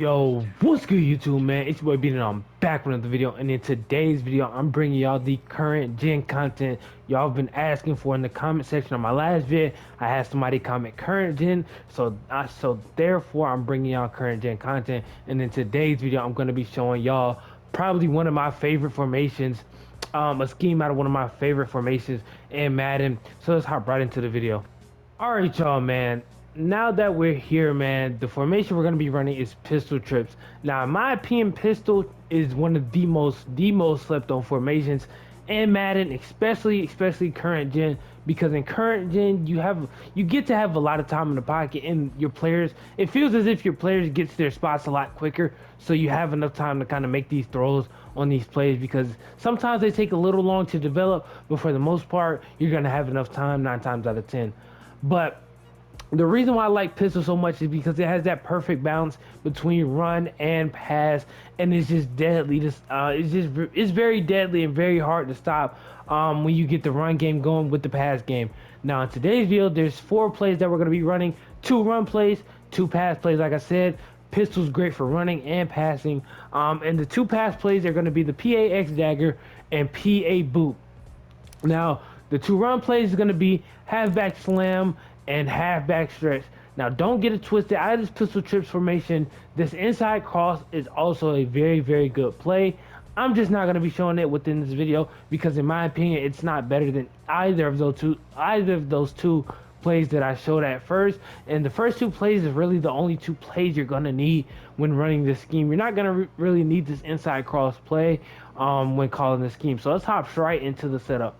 Yo, what's good YouTube, man? It's your boy Beat and I'm back with another video, and in today's video I'm bringing y'all the current gen content y'all have been asking for in the comment section of my last vid. I had somebody comment current gen, so therefore I'm bringing y'all current gen content. And in today's video I'm going to be showing y'all probably one of my favorite formations, a scheme out of one of my favorite formations in Madden. So let's hop right into the video. Alright, y'all, man. Now that we're here, man, the formation we're going to be running is pistol trips. Now, in my opinion, pistol is one of the most slept on formations in Madden, especially current gen, because in current gen you get to have a lot of time in the pocket, and your players, it feels as if your players get to their spots a lot quicker, so you have enough time to kind of make these throws on these plays, because sometimes they take a little long to develop, but for the most part you're going to have enough time 9 times out of 10. But the reason why I like pistol so much is because it has that perfect balance between run and pass, and it's just deadly. It's very deadly and very hard to stop when you get the run game going with the pass game. Now in today's video, there's 4 plays that we're going to be running: 2 run plays, 2 pass plays. Like I said, pistol's great for running and passing. And the 2 pass plays are going to be the PAX Dagger and PA Boot. Now, the 2 run plays is going to be halfback slam and halfback stretch. Now, don't get it twisted. Out of this pistol trips formation, this inside cross is also a very good play. I'm just not going to be showing it within this video because, in my opinion, it's not better than either of those two plays that I showed at first. And the first 2 plays is really the only 2 plays you're going to need when running this scheme. You're not going to really need this inside cross play when calling this scheme. So let's hop right into the setup.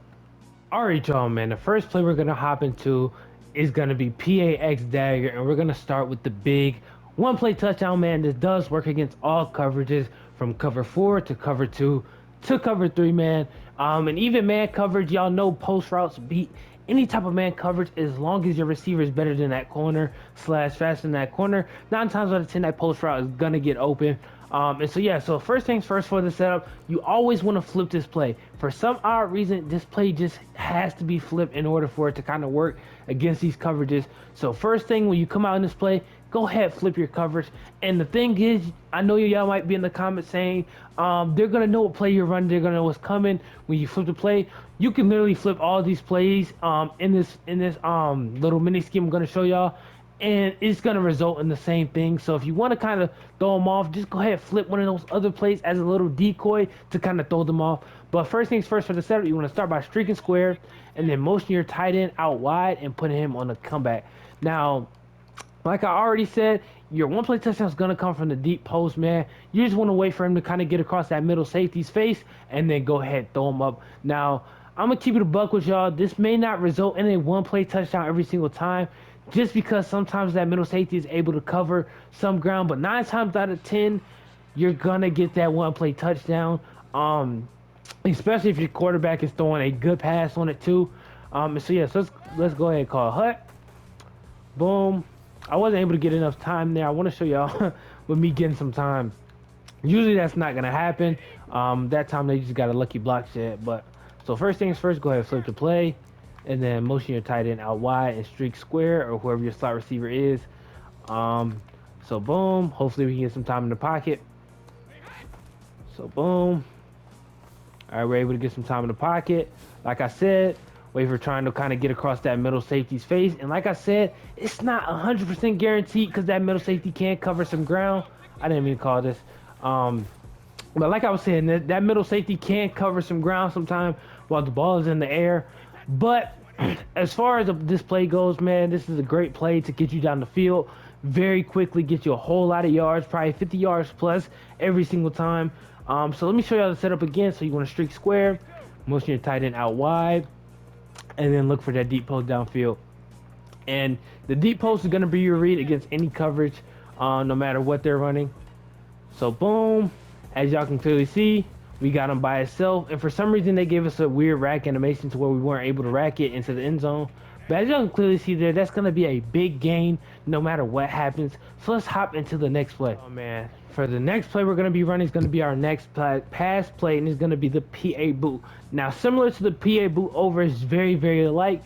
Alright, y'all, man, the first play we're gonna hop into is gonna be PAX Dagger, and we're gonna start with the big 1 play touchdown, man. This does work against all coverages from cover 4 to cover 2 to cover 3, man. And even man coverage, y'all know post routes beat any type of man coverage as long as your receiver is better than that corner / faster than that corner. 9 times out of 10 that post route is gonna get open. And so yeah, so first things first, for the setup, you always want to flip this play. For some odd reason, this play just has to be flipped in order for it to kind of work against these coverages. So first thing, when you come out in this play, go ahead, flip your coverage. And the thing is, I know y'all might be in the comments saying they're gonna know what play you're running, they're gonna know what's coming when you flip the play. You can literally flip all these plays in this little mini scheme I'm gonna show y'all, and it's going to result in the same thing. So if you want to kind of throw them off, just go ahead and flip one of those other plays as a little decoy to kind of throw them off. But first things first, for the setup, you want to start by streaking square and then motion your tight end out wide and putting him on the comeback. Now, like I already said, your 1 play touchdown is going to come from the deep post, man. You just want to wait for him to kind of get across that middle safety's face and then go ahead and throw him up. Now, I'm going to keep it a buck with y'all. This may not result in a 1 play touchdown every single time, just because sometimes that middle safety is able to cover some ground, but 9 times out of 10 you're gonna get that 1 play touchdown, especially if your quarterback is throwing a good pass on it too. So yeah, so let's go ahead and call hut. Boom. I wasn't able to get enough time there. I want to show y'all with me getting some time. Usually that's not gonna happen. That time they just got a lucky block shit. But so first things first, go ahead and flip the play, and then motion your tight end out wide and streak square, or whoever your slot receiver is. So boom, hopefully we can get some time in the pocket. So boom. All right, we're able to get some time in the pocket. Like I said, wait for trying to kind of get across that middle safety's face. And like I said, it's not 100% guaranteed because that middle safety can cover some ground. I didn't mean to call this. But like I was saying, that middle safety can cover some ground sometimes while the ball is in the air. But as far as this play goes, man, this is a great play to get you down the field very quickly, get you a whole lot of yards, probably 50 yards plus every single time. So let me show y'all the setup again. So you want to streak square, motion your tight end out wide, and then look for that deep post downfield. And the deep post is going to be your read against any coverage, no matter what they're running. So boom, as y'all can clearly see, we got him by itself, and for some reason they gave us a weird rack animation to where we weren't able to rack it into the end zone. But as y'all can clearly see there, that's going to be a big gain no matter what happens. So let's hop into the next play. Oh man, for the next play we're going to be running is going to be our next pass play, and it's going to be the PA boot. Now, similar to the PA boot over, is very alike.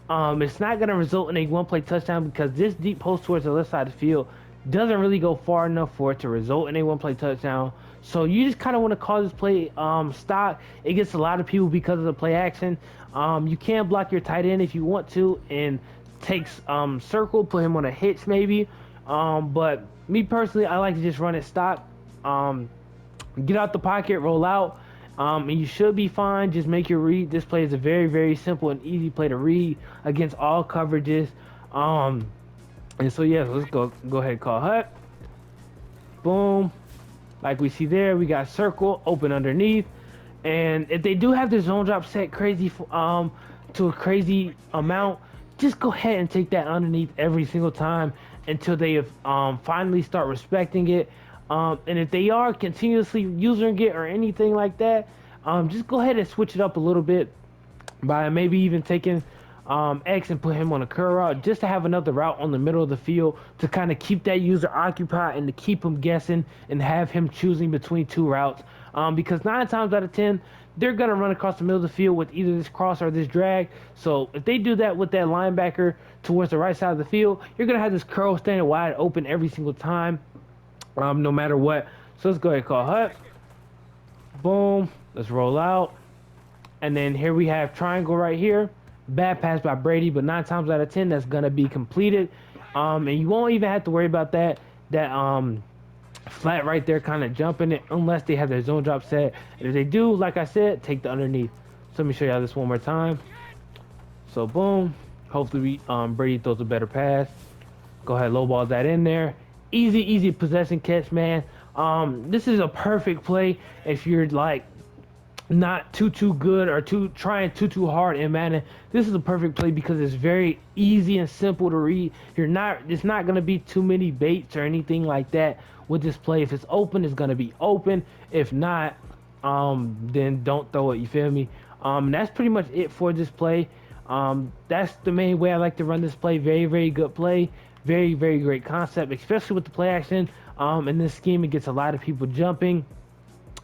It's not going to result in a 1 play touchdown because this deep post towards the left side of the field doesn't really go far enough for it to result in a one play touchdown. So you just kind of want to call this play stock. It gets a lot of people because of the play action. You can block your tight end if you want to and takes circle, put him on a hitch maybe. But me personally, I like to just run it stock. Get out the pocket, roll out, and you should be fine. Just make your read. This play is a very, very simple and easy play to read against all coverages. And so yeah, let's go ahead and call hut. Boom. Like we see there, we got circle open underneath. And if they do have the zone drop set crazy to a crazy amount, just go ahead and take that underneath every single time until they finally start respecting it. And if they are continuously using it or anything like that, just go ahead and switch it up a little bit by maybe even taking X and put him on a curl route just to have another route on the middle of the field to kind of keep that user occupied and to keep him guessing and have him choosing between two routes. Because 9 times out of 10, they're going to run across the middle of the field with either this cross or this drag. So if they do that with that linebacker towards the right side of the field, you're going to have this curl standing wide open every single time, no matter what. So let's go ahead and call hut. Boom. Let's roll out. And then here we have triangle right here. Bad pass by Brady, but 9 times out of 10, that's going to be completed. And you won't even have to worry about that flat right there kind of jumping it unless they have their zone drop set. And if they do, like I said, take the underneath. So let me show y'all this one more time. So boom. Hopefully Brady throws a better pass. Go ahead, lowball that in there. Easy possession catch, man. This is a perfect play if you're like not too good or trying too hard in Madden. This is a perfect play because it's very easy and simple to read. It's not going to be too many baits or anything like that with this play. If it's open, it's going to be open. If not, then don't throw it. You feel me? That's pretty much it for this play. That's the main way I like to run this play. Very good play. Very great concept, especially with the play action. In this scheme, it gets a lot of people jumping.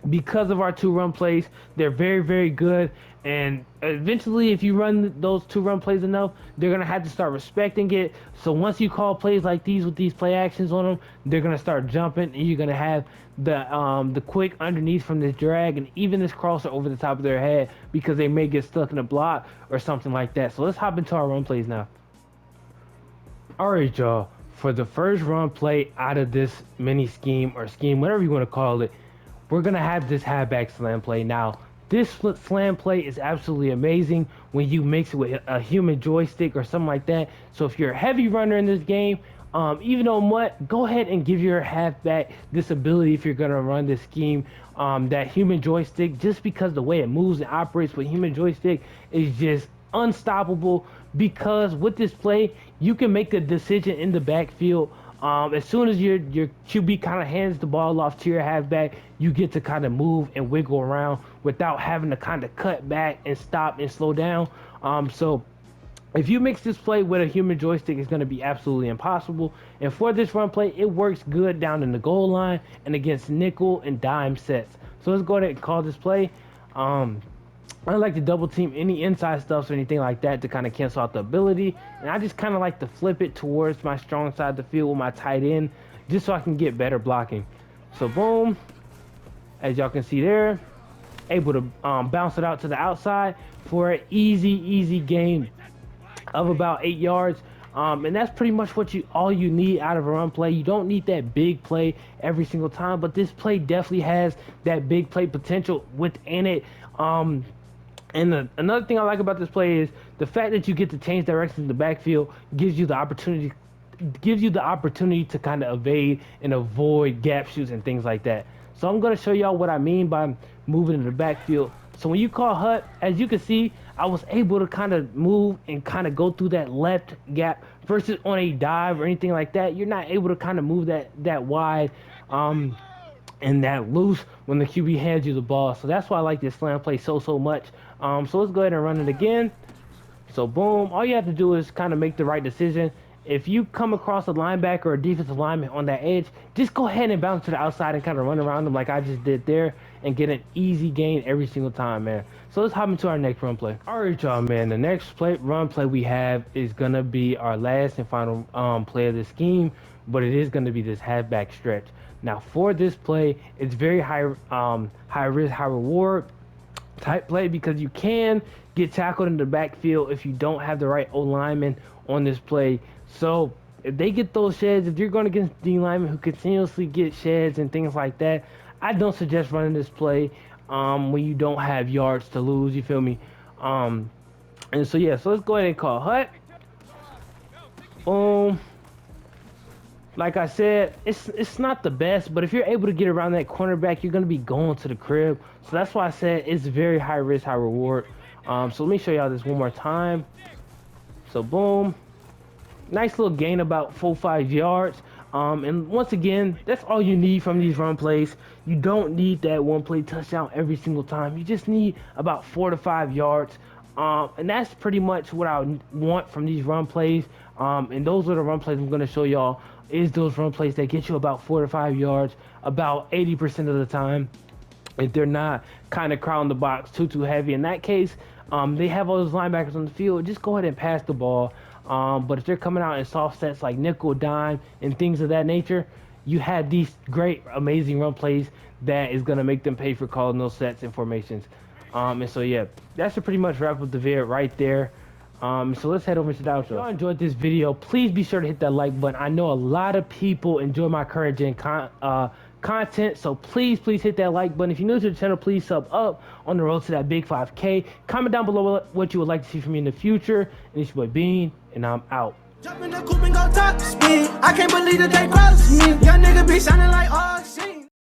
Because of our 2 run plays, they're very good, and eventually if you run those 2 run plays enough, they're gonna have to start respecting it. So once you call plays like these with these play actions on them, they're gonna start jumping, and you're gonna have the quick underneath from this drag and even this crosser over the top of their head because they may get stuck in a block or something like that. So let's hop into our run plays now. Alright y'all, for the first run play out of this mini scheme or scheme, whatever you want to call it, we're going to have this halfback slam play. Now, this slam play is absolutely amazing when you mix it with a human joystick or something like that. So if you're a heavy runner in this game, even on what, go ahead and give your halfback this ability if you're going to run this scheme. That human joystick, just because the way it moves and operates with human joystick is just unstoppable, because with this play, you can make a decision in the backfield. As soon as your QB kind of hands the ball off to your halfback, you get to kind of move and wiggle around without having to kind of cut back and stop and slow down. So if you mix this play with a human joystick, it's going to be absolutely impossible. And for this run play, it works good down in the goal line and against nickel and dime sets. So let's go ahead and call this play. I don't like to double team any inside stuffs or anything like that to kind of cancel out the ability. And I just kind of like to flip it towards my strong side of the field with my tight end just so I can get better blocking. So boom, as y'all can see there, able to bounce it out to the outside for an easy gain of about 8 yards. And that's pretty much what all you need out of a run play. You don't need that big play every single time, but this play definitely has that big play potential within it. And another thing I like about this play is the fact that you get to change directions in the backfield gives you the opportunity to kind of evade and avoid gap shoots and things like that. So I'm going to show y'all what I mean by moving in the backfield. So when you call hut, as you can see, I was able to kind of move and kind of go through that left gap versus on a dive or anything like that. You're not able to kind of move that wide and that loose when the QB hands you the ball. So that's why I like this slam play so much. So let's go ahead and run it again. So boom, all you have to do is kind of make the right decision. If you come across a linebacker or a defensive lineman on that edge, just go ahead and bounce to the outside and kind of run around them like I just did there and get an easy gain every single time, man. So let's hop into our next run play. All right, y'all, man. The next run play we have is going to be our last and final play of the scheme. but it is going to be this halfback stretch. Now for this play, it's very high risk, high reward type play because you can get tackled in the backfield if you don't have the right O lineman on this play. So if they get those sheds, if you're going against D linemen who continuously get sheds and things like that, I don't suggest running this play when you don't have yards to lose. You feel me? And so yeah, so let's go ahead and call hut. Boom. Like I said, it's not the best, but if you're able to get around that cornerback, you're going to be going to the crib. So that's why I said it's very high risk, high reward. So let me show y'all this one more time. So boom. Nice little gain, about 4-5 yards. And once again, that's all you need from these run plays. You don't need that one play touchdown every single time. You just need about 4 to 5 yards. And that's pretty much what I want from these run plays. And those are the run plays I'm going to show y'all. Is those run plays that get you about 4 to 5 yards about 80% of the time. If they're not kind of crowding the box too heavy. In that case, they have all those linebackers on the field. Just go ahead and pass the ball. But if they're coming out in soft sets like nickel, dime, and things of that nature, you have these great, amazing run plays that is going to make them pay for calling those sets and formations. And so, yeah, that should pretty much wrap up the vid right there. So let's head over to the outro. If y'all enjoyed this video, please be sure to hit that like button. I know a lot of people enjoy my current gen content, so please hit that like button. If you're new to the channel, please sub up on the road to that big 5K. Comment down below what you would like to see from me in the future. And it's your boy Bean, and I'm out. Jump in the coupe and go top speed. I can't believe that they crossed me. Young nigga be sounding like all shit.